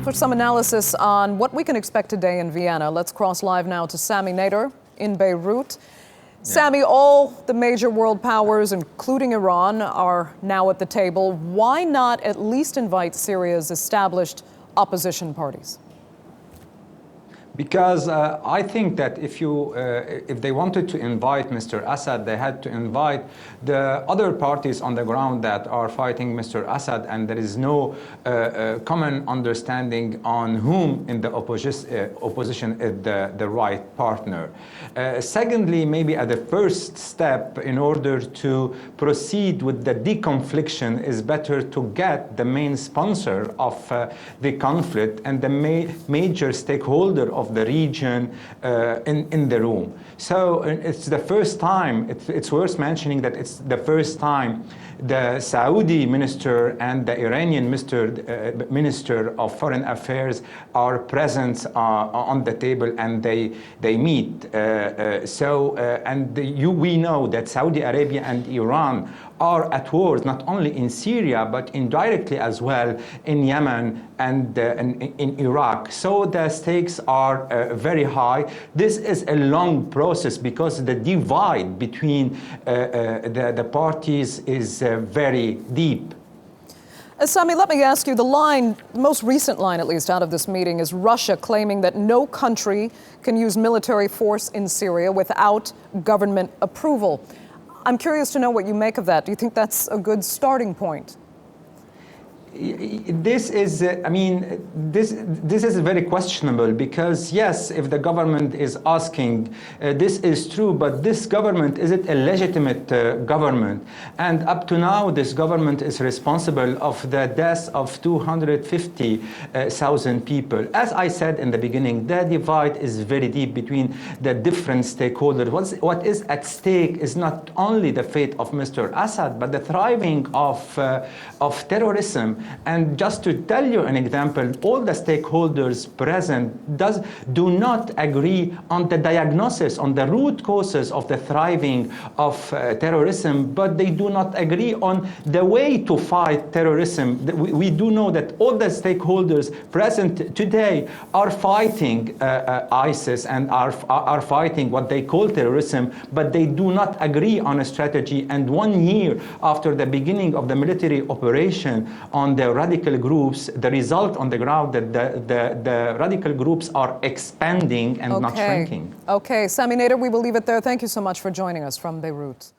For some analysis on what we can expect today in Vienna, let's cross live now to Sami Nader in Beirut. Sami, all the major world powers, including Iran, are now at the table. Why not at least invite Syria's established opposition parties? Because I think that if they wanted to invite Mr. Assad, they had to invite the other parties on the ground that are fighting Mr. Assad, and there is no common understanding on whom in the opposition is the right partner. Secondly, maybe at the first step, in order to proceed with the deconfliction, is better to get the main sponsor of the conflict and the major stakeholder of the region in the room. So it's the first time, it's worth mentioning that it's the first time the Saudi minister and the Iranian minister of foreign affairs are present on the table, and they meet. We know that Saudi Arabia and Iran are at wars not only in Syria but indirectly as well in Yemen and in Iraq. So the stakes are very high. This is a long process because the divide between the parties is very deep. Sami, let me ask you, the most recent line at least out of this meeting is Russia claiming that no country can use military force in Syria without government approval. I'm curious to know what you make of that. Do you think that's a good starting point? This is, this is very questionable because, yes, if the government is asking, this is true, but this government, is it a legitimate government? And up to now, this government is responsible of the deaths of 250,000 people. As I said in the beginning, the divide is very deep between the different stakeholders. What is at stake is not only the fate of Mr. Assad, but the thriving of terrorism. And just to tell you an example, all the stakeholders present do not agree on the diagnosis, on the root causes of the thriving of terrorism, but they do not agree on the way to fight terrorism. We do know that all the stakeholders present today are fighting ISIS and are fighting what they call terrorism, but they do not agree on a strategy. And 1 year after the beginning of the military operation on the radical groups, the result on the ground that the radical groups are expanding and not shrinking. Okay, Sami Nader, we will leave it there. Thank you so much for joining us from Beirut.